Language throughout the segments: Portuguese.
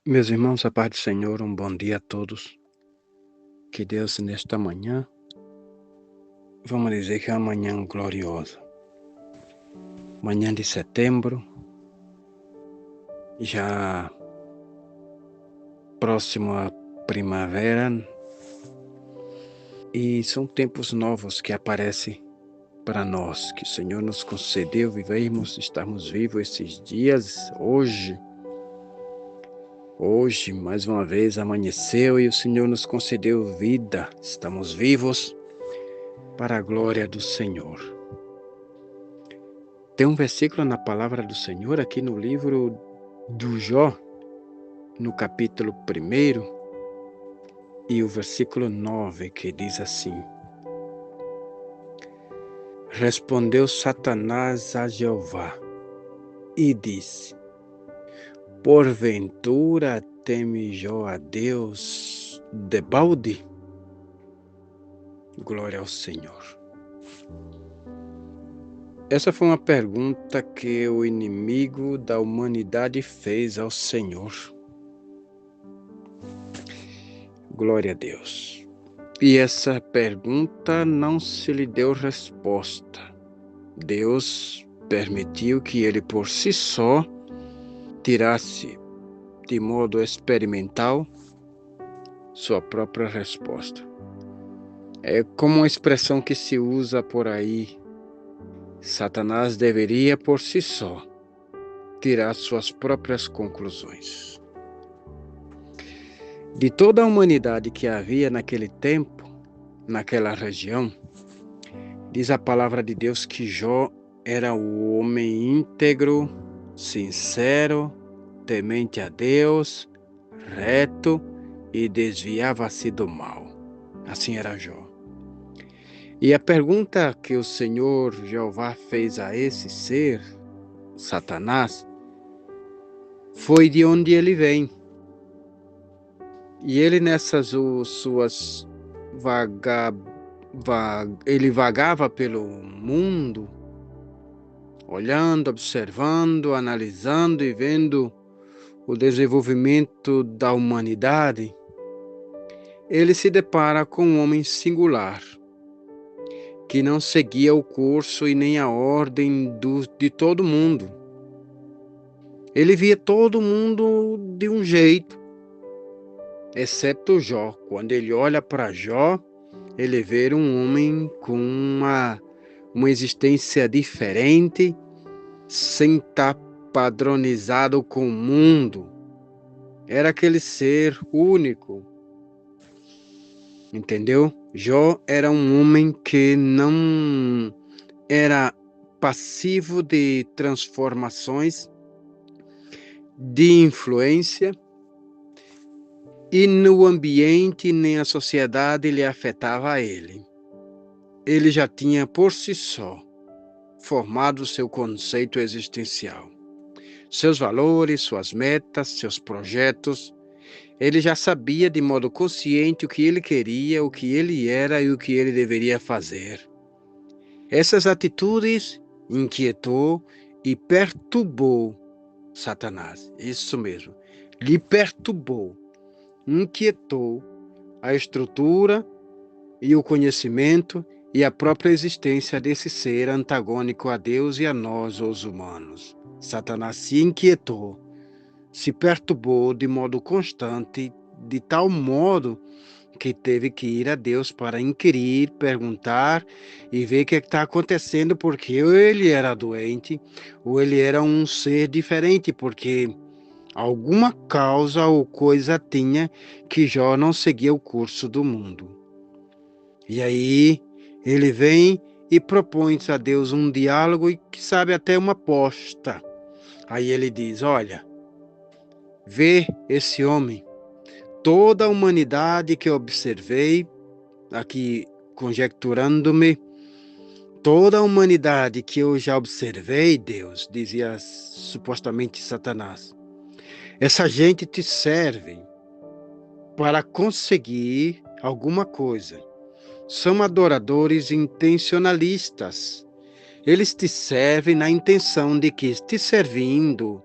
Meus irmãos, a paz do Senhor, um bom dia a todos. Que Deus, nesta manhã, vamos dizer que é uma manhã gloriosa. Manhã de setembro, já próximo à primavera, e são tempos novos que aparecem para nós, que o Senhor nos concedeu vivermos, estarmos vivos esses dias, hoje, mais uma vez, amanheceu e o Senhor nos concedeu vida, estamos vivos para a glória do Senhor. Tem um versículo na palavra do Senhor aqui no livro do Jó, no capítulo 1, e o versículo 9, que diz assim: Respondeu Satanás a Jeová e disse: Porventura teme Jó a Deus debalde? Glória ao Senhor. Essa foi uma pergunta que o inimigo da humanidade fez ao Senhor. Glória a Deus. E essa pergunta não se lhe deu resposta. Deus permitiu que ele por si só tirasse de modo experimental sua própria resposta. É como uma expressão que se usa por aí. Satanás deveria por si só tirar suas próprias conclusões. De toda a humanidade que havia naquele tempo, naquela região, diz a palavra de Deus que Jó era o homem íntegro, sincero, temente a Deus, reto e desviava-se do mal. Assim era Jó. E a pergunta que o Senhor Jeová fez a esse ser, Satanás, foi de onde ele vem. E ele nessas suas ele vagava pelo mundo, olhando, observando, analisando e vendo o desenvolvimento da humanidade. Ele se depara com um homem singular, que não seguia o curso e nem a ordem de todo mundo. Ele via todo mundo de um jeito, exceto Jó. Quando ele olha para Jó, ele vê um homem com uma existência diferente, sem estar padronizado com o mundo. Era aquele ser único. Entendeu? Jó era um homem que não era passivo de transformações, de influência, e no ambiente nem a sociedade lhe afetava ele. Ele já tinha por si só formado seu conceito existencial. Seus valores, suas metas, seus projetos. Ele já sabia de modo consciente o que ele queria, o que ele era e o que ele deveria fazer. Essas atitudes inquietou e perturbou Satanás. Isso mesmo. Lhe perturbou, inquietou a estrutura e o conhecimento e a própria existência desse ser antagônico a Deus e a nós, os humanos. Satanás se inquietou, se perturbou de modo constante, de tal modo que teve que ir a Deus para inquirir, perguntar e ver o que está acontecendo, porque ou ele era doente, ou ele era um ser diferente, porque alguma causa ou coisa tinha que Jó não seguia o curso do mundo. E aí ele vem e propõe a Deus um diálogo e, que sabe, até uma aposta. Aí ele diz: olha, vê esse homem, toda a humanidade que eu observei, aqui conjecturando-me, toda a humanidade que eu já observei, Deus, dizia supostamente Satanás, essa gente te serve para conseguir alguma coisa. São adoradores intencionalistas. Eles te servem na intenção de que, te servindo,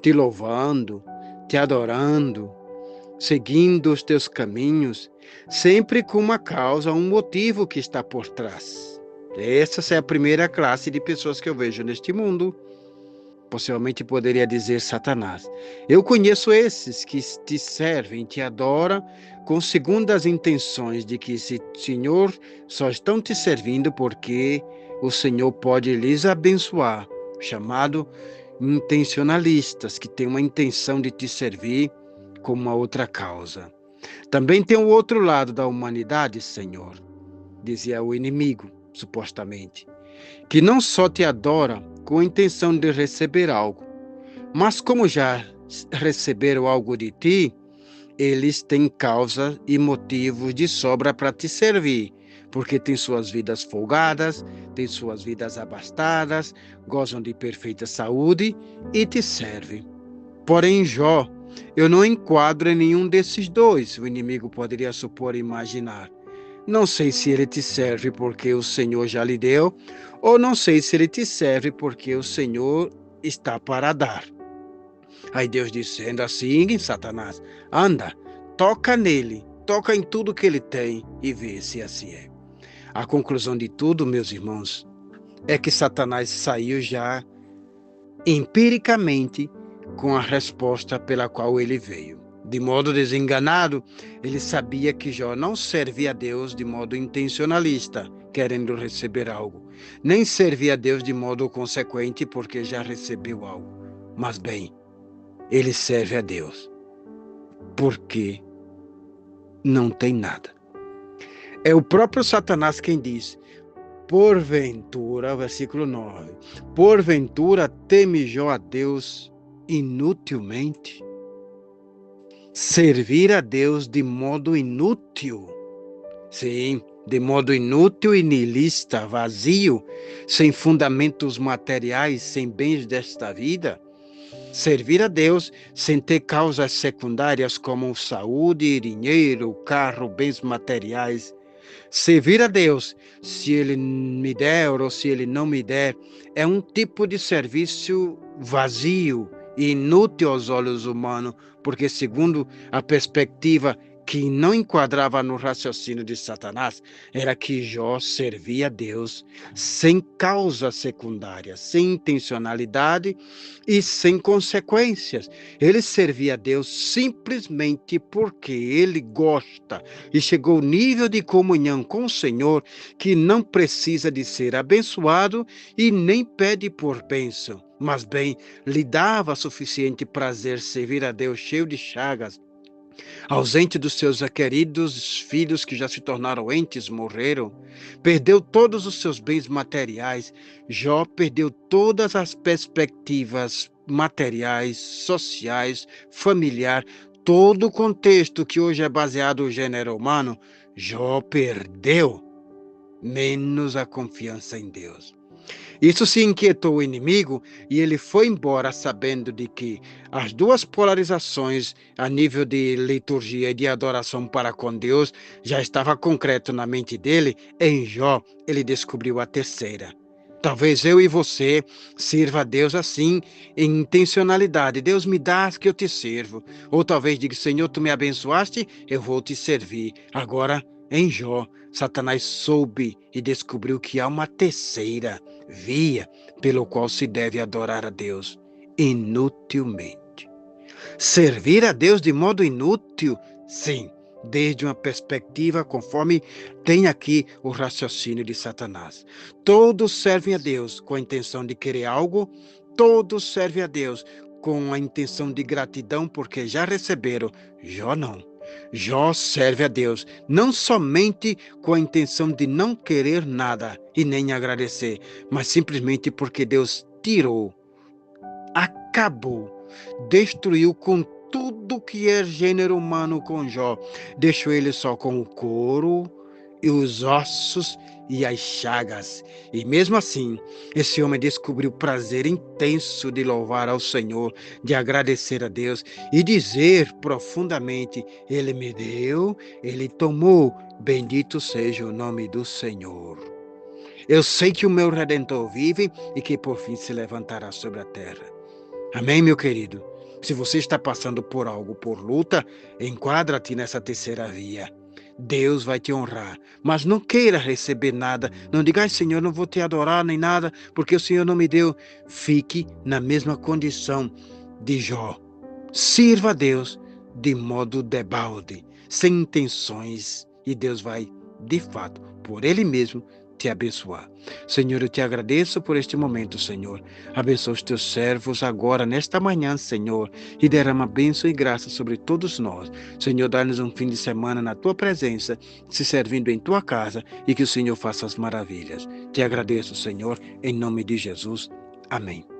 te louvando, te adorando, seguindo os teus caminhos, sempre com uma causa, um motivo que está por trás. Essa é a primeira classe de pessoas que eu vejo neste mundo. Possivelmente poderia dizer Satanás. Eu conheço esses que te servem, te adoram, com segundas intenções de que esse Senhor só estão te servindo porque o Senhor pode lhes abençoar, chamado intencionalistas, que têm uma intenção de te servir com uma outra causa. Também tem o outro lado da humanidade, Senhor, dizia o inimigo, supostamente, que não só te adora com a intenção de receber algo, mas como já receberam algo de ti, eles têm causa e motivos de sobra para te servir, porque têm suas vidas folgadas, têm suas vidas abastadas, gozam de perfeita saúde e te servem. Porém, Jó, eu não enquadro em nenhum desses dois, o inimigo poderia supor e imaginar. Não sei se ele te serve porque o Senhor já lhe deu, ou não sei se ele te serve porque o Senhor está para dar. Aí Deus dizendo assim, Satanás, anda, toca nele, toca em tudo que ele tem e vê se assim é. A conclusão de tudo, meus irmãos, é que Satanás saiu já empiricamente com a resposta pela qual ele veio. De modo desenganado, ele sabia que Jó não servia a Deus de modo intencionalista, querendo receber algo, nem servia a Deus de modo consequente, porque já recebeu algo. Mas bem, ele serve a Deus, porque não tem nada. É o próprio Satanás quem diz, porventura, versículo 9, porventura teme Jó a Deus inutilmente? Servir a Deus de modo inútil. Sim, de modo inútil e niilista, vazio, sem fundamentos materiais, sem bens desta vida. Servir a Deus sem ter causas secundárias como saúde, dinheiro, carro, bens materiais. Servir a Deus, se Ele me der ou se Ele não me der, é um tipo de serviço vazio e inútil aos olhos humanos, porque segundo a perspectiva que não enquadrava no raciocínio de Satanás, era que Jó servia a Deus sem causa secundária, sem intencionalidade e sem consequências. Ele servia a Deus simplesmente porque ele gosta e chegou ao nível de comunhão com o Senhor que não precisa de ser abençoado e nem pede por bênção, mas bem, lhe dava suficiente prazer servir a Deus cheio de chagas, ausente dos seus queridos filhos que já se tornaram entes, morreram, perdeu todos os seus bens materiais. Jó perdeu todas as perspectivas materiais, sociais, familiar, todo o contexto que hoje é baseado no gênero humano. Jó perdeu, menos a confiança em Deus. Isso se inquietou o inimigo e ele foi embora sabendo de que as duas polarizações a nível de liturgia e de adoração para com Deus já estava concreto na mente dele. Em Jó, ele descobriu a terceira. Talvez eu e você sirva a Deus assim, em intencionalidade. Deus me dá que eu te sirvo. Ou talvez diga, Senhor, tu me abençoaste, eu vou te servir. Agora, em Jó, Satanás soube e descobriu que há uma terceira via pelo qual se deve adorar a Deus inutilmente. Servir a Deus de modo inútil? Sim, desde uma perspectiva conforme tem aqui o raciocínio de Satanás. Todos servem a Deus com a intenção de querer algo, todos servem a Deus com a intenção de gratidão porque já receberam. Jó não. Jó serve a Deus não somente com a intenção de não querer nada e nem agradecer, mas simplesmente porque Deus tirou, acabou, destruiu com tudo que é gênero humano com Jó. Deixou ele só com o couro e os ossos e as chagas. E mesmo assim, esse homem descobriu prazer intenso de louvar ao Senhor, de agradecer a Deus e dizer profundamente, Ele me deu, Ele tomou, bendito seja o nome do Senhor. Eu sei que o meu Redentor vive e que por fim se levantará sobre a terra. Amém, meu querido? Se você está passando por algo, por luta, enquadra-te nessa terceira via. Deus vai te honrar, mas não queira receber nada. Não diga, ai, Senhor, não vou te adorar nem nada, porque o Senhor não me deu. Fique na mesma condição de Jó. Sirva a Deus de modo debalde, sem intenções, e Deus vai, de fato, por Ele mesmo, te abençoar. Senhor, eu te agradeço por este momento, Senhor. Abençoa os teus servos agora, nesta manhã, Senhor, e derrama bênção e graça sobre todos nós. Senhor, dá-nos um fim de semana na tua presença, se servindo em tua casa, e que o Senhor faça as maravilhas. Te agradeço, Senhor, em nome de Jesus. Amém.